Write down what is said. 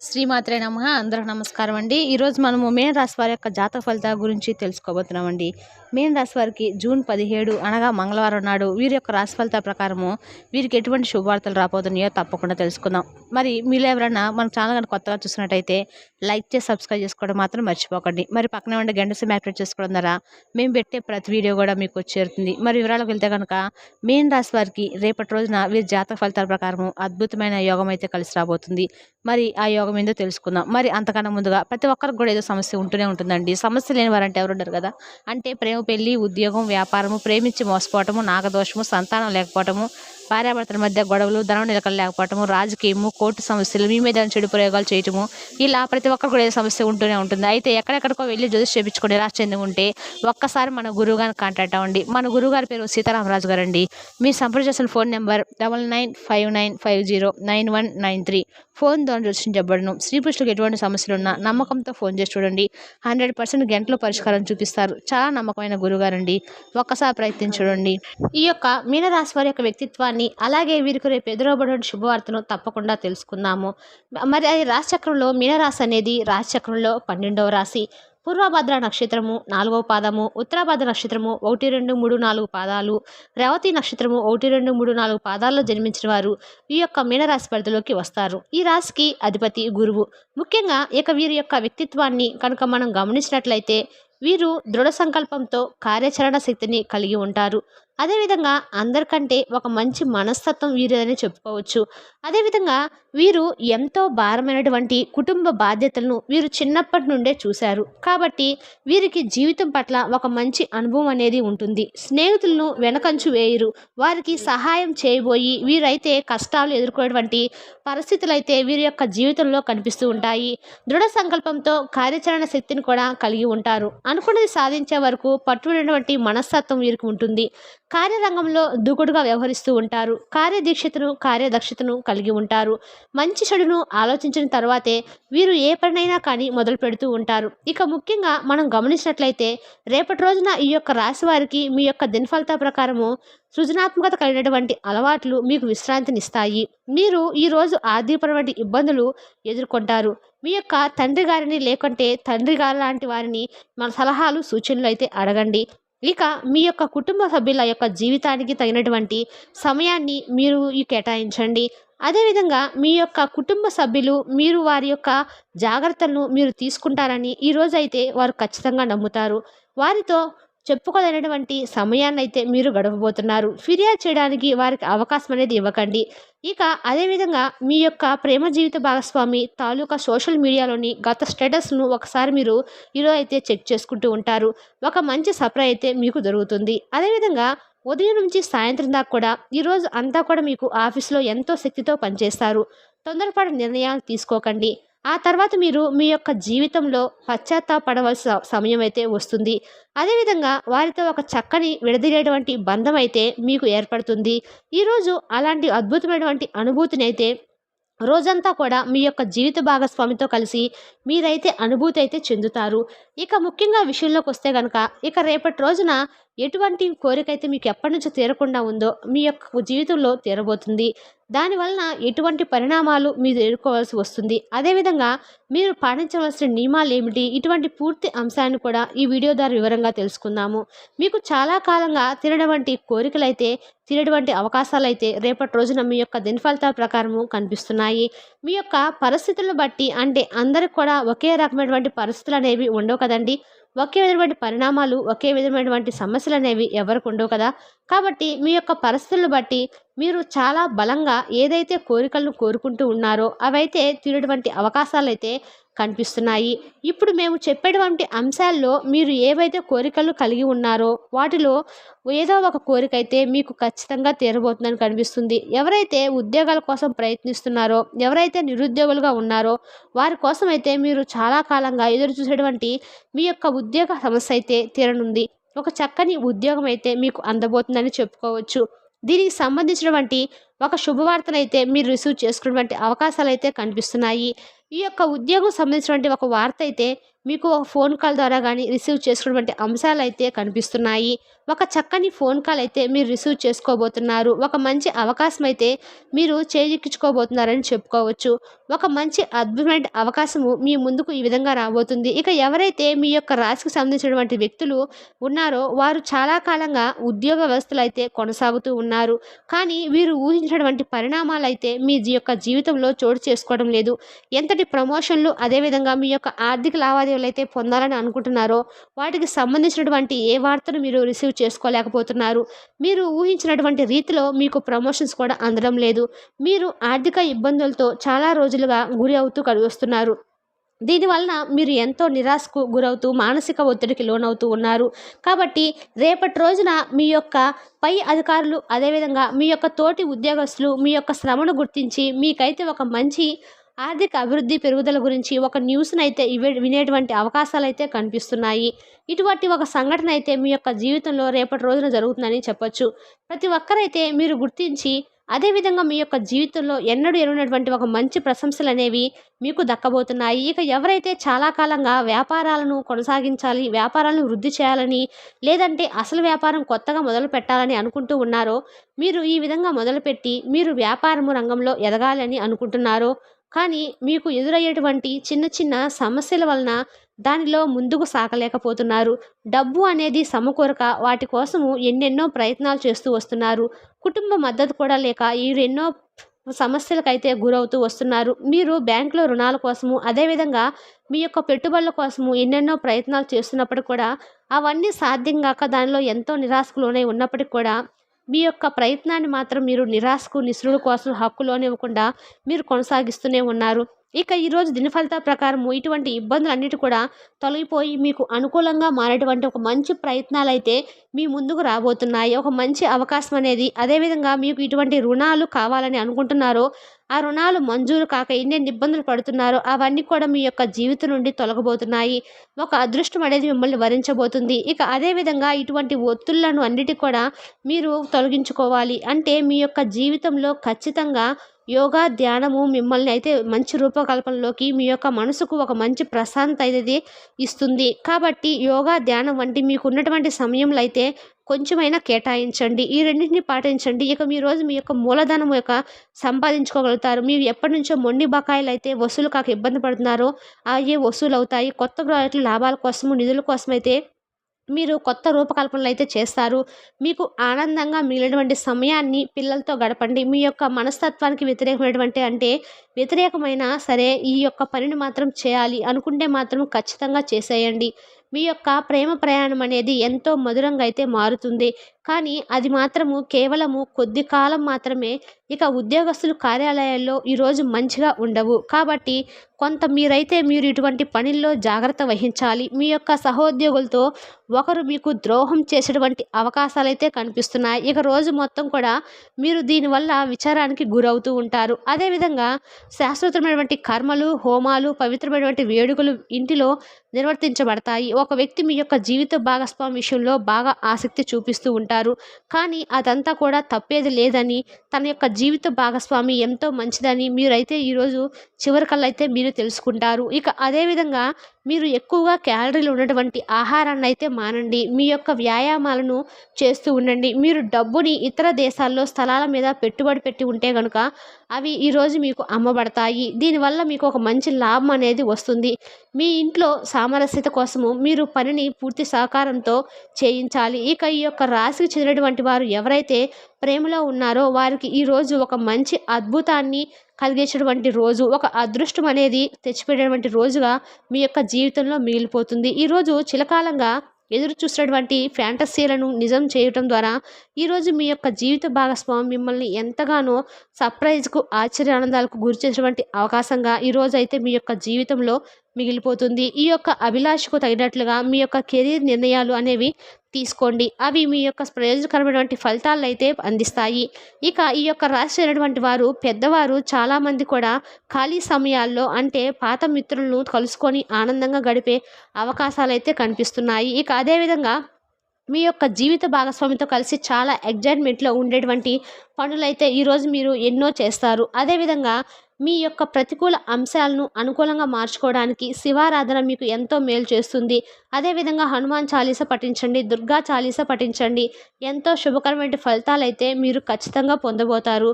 శ్రీమాత్రే నమః. అందరికి నమస్కారం అండి. ఈరోజు మనము మీన రాశి వారి యొక్క జాతక ఫలితాల గురించి తెలుసుకోబోతున్నామండి. మీన రాశి వారికి జూన్ 17 అనగా మంగళవారం నాడు వీరి యొక్క రాశి ఫలితాల ప్రకారము వీరికి ఎటువంటి శుభవార్తలు రాబోతున్నాయో తప్పకుండా తెలుసుకుందాం. మరి మీరు ఎవరైనా మన ఛానల్ కనుక కొత్తగా చూసినట్టయితే లైక్ చేసి సబ్స్క్రైబ్ చేసుకోవడం మాత్రం మర్చిపోకండి. మరి పక్కనే ఉండే గంట సింబల్ యాక్టివేట్ చేసుకోవడం ద్వారా మేము పెట్టే ప్రతి వీడియో కూడా మీకు చేరుతుంది. మరి వివరాలకు వెళ్తే కనుక మీన రాశి వారికి రేపటి రోజున వీరి జాతక ఫలితాల ప్రకారము అద్భుతమైన యోగం అయితే కలిసి రాబోతుంది. మరి ఆ యోగం ఏందో తెలుసుకుందాం. మరి అంతకన్నా ముందుగా ప్రతి ఒక్కరికి కూడా ఏదో సమస్య ఉంటూనే ఉంటుందండి. సమస్య లేని వారంటే ఎవరు ఉండరు కదా. అంటే ప్రేమ, పెళ్లి, ఉద్యోగం, వ్యాపారము, ప్రేమించి మోసపోవటము, నాగదోషము, సంతానం లేకపోవటము, భార్యాభర్తల మధ్య గొడవలు, ధనం నిలకలు లేకపోవటము, రాజకీయము, కోర్టు సమస్యలు, మీ మీద చెడు ప్రయోగాలు చేయటము, ఇలా ప్రతి ఒక్కరు కూడా ఏదో సమస్య ఉంటూనే ఉంటుంది. అయితే ఎక్కడెక్కడికో వెళ్ళి జ్యోతిష్ చేయించుకొని నిరాశ చెంది ఉంటే ఒక్కసారి మన గురువు గారిని కాంటాక్ట్ అవ్వండి. మన గురువు గారి పేరు సీతారామరాజు గారు అండి. మీరు సంప్రదించాల్సిన ఫోన్ నెంబర్ 9959509193. ఫోన్ ద్వారా జ్యోతిషించబడును. స్త్రీ పురుషులకు ఎటువంటి సమస్యలు ఉన్నా నమ్మకంతో ఫోన్ చేసి చూడండి. 100% గంటలో పరిష్కారం చూపిస్తారు. చాలా నమ్మకమైన గురుగారండి. ఒక్కసారి ప్రయత్నించి చూడండి. ఈ యొక్క మీనరాశి వారి యొక్క వ్యక్తిత్వాన్ని, అలాగే వీరికి రేపు ఎదురవబడే శుభవార్తను తప్పకుండా తెలుసుకుందాము. మరి అది రాశిచక్రంలో మీనరాశి అనేది రాశిచక్రంలో 12వ రాశి. పూర్వభద్ర నక్షత్రము 4వ పాదము, ఉత్తరాభద్ర నక్షత్రము 1, 2, 3, 4 పాదాలు, రేవతి నక్షత్రము 1, 2, 3, 4 పాదాల్లో జన్మించిన వారు ఈ యొక్క మీనరాశి పరిధిలోకి వస్తారు. ఈ రాశికి అధిపతి గురువు. ముఖ్యంగా వీరి యొక్క వ్యక్తిత్వాన్ని కనుక మనం గమనించినట్లయితే వీరు దృఢ సంకల్పంతో కార్యాచరణ శక్తిని కలిగి ఉంటారు. అదేవిధంగా అందరికంటే ఒక మంచి మనస్తత్వం వీరిదని చెప్పుకోవచ్చు. అదేవిధంగా వీరు ఎంతో భారమైనటువంటి కుటుంబ బాధ్యతలను వీరు చిన్నప్పటి నుండే చూశారు. కాబట్టి వీరికి జీవితం పట్ల ఒక మంచి అనుభవం అనేది ఉంటుంది. స్నేహితులను వెనకంచు వేయరు. వారికి సహాయం చేయబోయి వీరైతే కష్టాలు ఎదుర్కొనేటువంటి పరిస్థితులు అయితే వీరి యొక్క జీవితంలో కనిపిస్తూ ఉంటాయి. దృఢ సంకల్పంతో కార్యాచరణ శక్తిని కూడా కలిగి ఉంటారు. అనుకున్నది సాధించే వరకు పట్టుబడినటువంటి మనస్తత్వం వీరికి ఉంటుంది. కార్యరంగంలో దూకుడుగా వ్యవహరిస్తూ ఉంటారు. కార్యదీక్షతను, కార్యదక్షతను కలిగి ఉంటారు. మంచి చెడును ఆలోచించిన తర్వాతే వీరు ఏ పనైనా కానీ మొదలు పెడుతూ ఉంటారు. ఇక ముఖ్యంగా మనం గమనించినట్లయితే రేపటి రోజున ఈ యొక్క రాశి వారికి మీ యొక్క దినఫలిత ప్రకారము సృజనాత్మకత కలిగినటువంటి అలవాట్లు మీకు విశ్రాంతినిస్తాయి. మీరు ఈరోజు ఆర్థికపరమైన ఇబ్బందులు ఎదుర్కొంటారు. మీ యొక్క తండ్రి గారిని లేకుంటే తండ్రి గారు లాంటి వారిని మన సలహాలు, సూచనలు అయితే అడగండి. ఇక మీ యొక్క కుటుంబ సభ్యుల యొక్క జీవితానికి తగినటువంటి సమయాన్ని మీరు కేటాయించండి. అదేవిధంగా మీ యొక్క కుటుంబ సభ్యులు మీరు వారి యొక్క జాగ్రత్తలను మీరు తీసుకుంటారని ఈరోజైతే వారు ఖచ్చితంగా నమ్ముతారు. వారితో చెప్పుకోదైనటువంటి సమయాన్ని అయితే మీరు గడపబోతున్నారు. ఫిర్యాదు చేయడానికి వారికి అవకాశం అనేది ఇవ్వకండి. ఇక అదేవిధంగా మీ యొక్క ప్రేమ జీవిత భాగస్వామి తాలూకా సోషల్ మీడియాలోని గత స్టేటస్ను ఒకసారి మీరు ఈరోజు అయితే చెక్ చేసుకుంటూ ఉంటారు. ఒక మంచి సప్లై అయితే మీకు దొరుకుతుంది. అదేవిధంగా ఉదయం నుంచి సాయంత్రం దాకా కూడా ఈరోజు అంతా కూడా మీకు ఆఫీస్లో ఎంతో శక్తితో పనిచేస్తారు. తొందరపడి నిర్ణయాలు తీసుకోకండి. ఆ తర్వాత మీరు మీ యొక్క జీవితంలో పశ్చాత్తాపడవలసిన సమయం అయితే వస్తుంది. అదేవిధంగా వారితో ఒక చక్కని విడదీరేటువంటి బంధం అయితే మీకు ఏర్పడుతుంది. ఈరోజు అలాంటి అద్భుతమైనటువంటి అనుభూతిని అయితే రోజంతా కూడా మీ యొక్క జీవిత భాగస్వామితో కలిసి మీరైతే అనుభూతి అయితే చెందుతారు. ఇక ముఖ్యంగా విషయంలోకి వస్తే కనుక రేపటి రోజున ఎటువంటి కోరిక అయితే మీకు ఎప్పటి నుంచో తీరకుండా ఉందో మీ యొక్క జీవితంలో తీరబోతుంది. దానివలన ఎటువంటి పరిణామాలు మీరు ఎదుర్కోవాల్సి వస్తుంది, అదేవిధంగా మీరు పాటించవలసిన నియమాలు ఏమిటి, ఇటువంటి పూర్తి అంశాన్ని కూడా ఈ వీడియో ద్వారా వివరంగా తెలుసుకుందాము. మీకు చాలా కాలంగా తీరటువంటి కోరికలైతే తీరటువంటి అవకాశాలైతే రేపటి రోజున మీ యొక్క దినఫలితాల ప్రకారము కనిపిస్తున్నాయి. మీ యొక్క పరిస్థితులను బట్టి, అంటే అందరికి కూడా ఒకే రకమైనటువంటి పరిస్థితులు అనేవి ఉండవు కదండి. ఒకే విధమైనటువంటి పరిణామాలు, ఒకే విధమైనటువంటి సమస్యలు అనేవి ఎవరికి ఉండవు కదా. కాబట్టి మీ యొక్క పరిస్థితులను బట్టి మీరు చాలా బలంగా ఏదైతే కోరికలను కోరుకుంటూ ఉన్నారో అవైతే తీరటువంటి అవకాశాలు అయితే కనిపిస్తున్నాయి. ఇప్పుడు మేము చెప్పేటువంటి అంశాల్లో మీరు ఏవైతే కోరికలు కలిగి ఉన్నారో వాటిలో ఏదో ఒక కోరిక అయితే మీకు ఖచ్చితంగా తీరబోతుందని కనిపిస్తుంది. ఎవరైతే ఉద్యోగాల కోసం ప్రయత్నిస్తున్నారో, ఎవరైతే నిరుద్యోగులుగా ఉన్నారో వారి కోసం అయితే మీరు చాలా కాలంగా ఎదురు చూసేటువంటి మీ యొక్క ఉద్యోగ సమస్య అయితే తీరనుంది. ఒక చక్కని ఉద్యోగం అయితే మీకు అందబోతుందని చెప్పుకోవచ్చు. దీనికి సంబంధించినటువంటి ఒక శుభవార్తనైతే మీరు రిసీవ్ చేసుకున్నటువంటి అవకాశాలు అయితే కనిపిస్తున్నాయి. ఈ యొక్క ఉద్యోగం సంబంధించినటువంటి ఒక వార్త అయితే మీకు ఒక ఫోన్ కాల్ ద్వారా గానీ రిసీవ్ చేసుకున్నటువంటి అంశాలైతే కనిపిస్తున్నాయి. ఒక చక్కని ఫోన్ కాల్ అయితే మీరు రిసీవ్ చేసుకోబోతున్నారు. ఒక మంచి అవకాశం అయితే మీరు చేజిక్కించుకోబోతున్నారని చెప్పుకోవచ్చు. ఒక మంచి అద్భుతమైన అవకాశము మీ ముందుకు ఈ విధంగా రాబోతుంది. ఇక ఎవరైతే మీ యొక్క రాశికి సంబంధించినటువంటి వ్యక్తులు ఉన్నారో వారు చాలా కాలంగా ఉద్యోగ వ్యవస్థలో అయితే కొనసాగుతూ ఉన్నారు. కానీ వీరు ఊహించినటువంటి పరిణామాలైతే మీ యొక్క జీవితంలో చోటు చేసుకోవడం లేదు. ఎంతటి ప్రమోషన్లు అదేవిధంగా మీ యొక్క ఆర్థిక లావాదేవీలు అయితే పొందాలని అనుకుంటున్నారో వాటికి సంబంధించినటువంటి ఏ వార్తను మీరు రిసీవ్ చేసుకోలేకపోతున్నారు. మీరు ఊహించినటువంటి రీతిలో మీకు ప్రమోషన్స్ కూడా అందడం లేదు. మీరు ఆర్థిక ఇబ్బందులతో చాలా రోజులుగా గురి అవుతూ వస్తున్నారు. దీనివలన మీరు ఎంతో నిరాశకు గురవుతూ మానసిక ఒత్తిడికి లోనవుతూ ఉన్నారు. కాబట్టి రేపటి రోజున మీ యొక్క పై అధికారులు అదేవిధంగా మీ యొక్క తోటి ఉద్యోగస్తులు మీ యొక్క శ్రమను గుర్తించి మీకైతే ఒక మంచి ఆర్థిక అభివృద్ధి పెరుగుదల గురించి ఒక న్యూస్‌నైతే వినేటువంటి అవకాశాలైతే కనిపిస్తున్నాయి. ఇటువంటి ఒక సంఘటన అయితే మీ యొక్క జీవితంలో రేపటి రోజున జరుగుతుందని చెప్పొచ్చు. ప్రతి ఒక్కరైతే మీరు గుర్తించి అదేవిధంగా మీ యొక్క జీవితంలో ఎన్నడూ ఎరుగనటువంటి ఒక మంచి ప్రశంసలనేవి మీకు దక్కబోతున్నాయి. ఇక ఎవరైతే చాలా కాలంగా వ్యాపారాలను కొనసాగించాలి, వ్యాపారాలను వృద్ధి చేయాలని, లేదంటే అసలు వ్యాపారం కొత్తగా మొదలు పెట్టాలని అనుకుంటూ ఉన్నారో, మీరు ఈ విధంగా మొదలుపెట్టి మీరు వ్యాపారము రంగంలో ఎదగాలని అనుకుంటున్నారో, కానీ మీకు ఎదురయ్యేటువంటి చిన్న చిన్న సమస్యల వలన దానిలో ముందుకు సాగలేకపోతున్నారు. డబ్బు అనేది సమకూరక వాటి కోసము ఎన్నెన్నో ప్రయత్నాలు చేస్తూ వస్తున్నారు. కుటుంబ మద్దతు కూడా లేక ఎన్నో సమస్యలకైతే గురవుతూ వస్తున్నారు. మీరు బ్యాంకులో రుణాల కోసము అదేవిధంగా మీ యొక్క పెట్టుబడుల కోసము ఎన్నెన్నో ప్రయత్నాలు చేస్తున్నప్పటికి కూడా అవన్నీ సాధ్యం గాక దానిలో ఎంతో నిరాశకు లోనై ఉన్నప్పటికి కూడా మీ యొక్క ప్రయత్నాన్ని మాత్రం మీరు నిరాశకు నిస్పృహ కోసం హక్కులోనివ్వకుండా మీరు కొనసాగిస్తూనే ఉన్నారు. ఇక ఈరోజు దినఫలితాల ప్రకారము ఇటువంటి ఇబ్బందులన్నిటి కూడా తొలగిపోయి మీకు అనుకూలంగా మారేటువంటి ఒక మంచి ప్రయత్నాలైతే మీ ముందుకు రాబోతున్నాయి. ఒక మంచి అవకాశం అనేది అదేవిధంగా మీకు ఇటువంటి రుణాలు కావాలని అనుకుంటున్నారో ఆ రుణాలు మంజూరు కాక ఎన్నెన్ని ఇబ్బందులు పడుతున్నారో అవన్నీ కూడా మీ యొక్క జీవితం నుండి తొలగబోతున్నాయి. ఒక అదృష్టం అనేది మిమ్మల్ని వరించబోతుంది. ఇక అదేవిధంగా ఇటువంటి ఒత్తిళ్లను అన్నిటి కూడా మీరు తొలగించుకోవాలి అంటే మీ యొక్క జీవితంలో ఖచ్చితంగా యోగా ధ్యానము మిమ్మల్ని అయితే మంచి రూపకల్పనలోకి మీ యొక్క మనసుకు ఒక మంచి ప్రశాంతత అనేది ఇస్తుంది. కాబట్టి యోగా ధ్యానం వంటి మీకు ఉన్నటువంటి సమయంలో అయితే కొంచెమైనా కేటాయించండి. ఈ రెండింటిని పాటించండి. ఇక మీ రోజు మీ యొక్క మూలధనం యొక్క సంపాదించుకోగలుగుతారు. మీరు ఎప్పటి నుంచో మొండి బకాయిలు అయితే వసూలు కాక ఇబ్బంది పడుతున్నారో అవి వసూలు అవుతాయి. కొత్త ప్రాజెక్టులు లాభాల కోసము నిధుల కోసమైతే మీరు కొత్త రూపకల్పనలు అయితే చేస్తారు. మీకు ఆనందంగా మిగిలినటువంటి సమయాన్ని పిల్లలతో గడపండి. మీ యొక్క మనస్తత్వానికి వ్యతిరేకమైనటువంటి అంటే వ్యతిరేకమైనా సరే ఈ యొక్క పనిని మాత్రం చేయాలి అనుకుంటే మాత్రం ఖచ్చితంగా చేసేయండి. మీ యొక్క ప్రేమ ప్రయాణం అనేది ఎంతో మధురంగా అయితే మారుతుంది. కానీ అది మాత్రము కేవలము కొద్ది కాలం మాత్రమే. ఇక ఉద్యోగస్తులు కార్యాలయాల్లో ఈరోజు మంచిగా ఉండవు. కాబట్టి కొంత మీరు ఇటువంటి పనుల్లో జాగ్రత్త వహించాలి. మీ యొక్క సహోద్యోగులతో ఒకరు మీకు ద్రోహం చేసేటువంటి అవకాశాలైతే కనిపిస్తున్నాయి. ఇక రోజు మొత్తం కూడా మీరు దీనివల్ల విచారానికి గురవుతూ ఉంటారు. అదేవిధంగా శాశ్వతమైనటువంటి కర్మలు, హోమాలు, పవిత్రమైనటువంటి వేడుకలు ఇంటిలో నిర్వర్తించబడతాయి. ఒక వ్యక్తి మీ యొక్క జీవిత భాగస్వామి విషయంలో బాగా ఆసక్తి చూపిస్తూ ఉంటారు. కానీ అదంతా కూడా తప్పేది లేదని, తన యొక్క జీవిత భాగస్వామి ఎంతో మంచిదని మీరైతే ఈరోజు చివరికల్లా అయితే మీరు తెలుసుకుంటారు. ఇక అదేవిధంగా మీరు ఎక్కువగా క్యాలరీలు ఉన్నటువంటి ఆహారాన్ని అయితే మానండి. మీ యొక్క వ్యాయామాలను చేస్తూ ఉండండి. మీరు డబ్బుని ఇతర దేశాల్లో స్థలాల మీద పెట్టుబడి పెట్టి ఉంటే కనుక అవి ఈరోజు మీకు అమ్మబడతాయి. దీనివల్ల మీకు ఒక మంచి లాభం అనేది వస్తుంది. మీ ఇంట్లో సామరస్యత కోసము మీరు పనిని పూర్తి సహకారంతో చేయించాలి. ఇక ఈ యొక్క రాశికి చెందినటువంటి వారు ఎవరైతే ప్రేమలో ఉన్నారో వారికి ఈరోజు ఒక మంచి అద్భుతాన్ని కలిగించేటువంటి రోజు, ఒక అదృష్టం అనేది తెచ్చిపెట్టేటువంటి రోజుగా మీ యొక్క జీవితంలో మిగిలిపోతుంది. ఈరోజు చిరకాలంగా ఎదురు చూసినటువంటి ఫ్యాంటసీలను నిజం చేయటం ద్వారా ఈరోజు మీ యొక్క జీవిత భాగస్వామి మిమ్మల్ని ఎంతగానో సర్ప్రైజ్కు ఆశ్చర్యానందాలకు గురి చేసేటువంటి అవకాశంగా ఈరోజు అయితే మీ యొక్క జీవితంలో మిగిలిపోతుంది. ఈ యొక్క అభిలాషకు తగినట్లుగా మీ యొక్క కెరీర్ నిర్ణయాలు అనేవి తీసుకోండి. అవి మీ యొక్క ప్రయోజనకరమైనటువంటి ఫలితాలను అయితే అందిస్తాయి. ఇక ఈ యొక్క రాశి అయినటువంటి వారు పెద్దవారు చాలామంది కూడా ఖాళీ సమయాల్లో అంటే పాత మిత్రులను కలుసుకొని ఆనందంగా గడిపే అవకాశాలు అయితే కనిపిస్తున్నాయి. ఇక అదేవిధంగా మీ యొక్క జీవిత భాగస్వామితో కలిసి చాలా ఎగ్జైట్మెంట్లో ఉండేటువంటి పనులైతే ఈరోజు మీరు ఎన్నో చేస్తారు. అదేవిధంగా మీ యొక్క ప్రతికూల అంశాలను అనుకూలంగా మార్చుకోవడానికి శివారాధన మీకు ఎంతో మేలు చేస్తుంది. అదేవిధంగా హనుమాన్ చాలీస పఠించండి, దుర్గా చాలీస పఠించండి. ఎంతో శుభకరమైన ఫలితాలైతే మీరు ఖచ్చితంగా పొందబోతారు.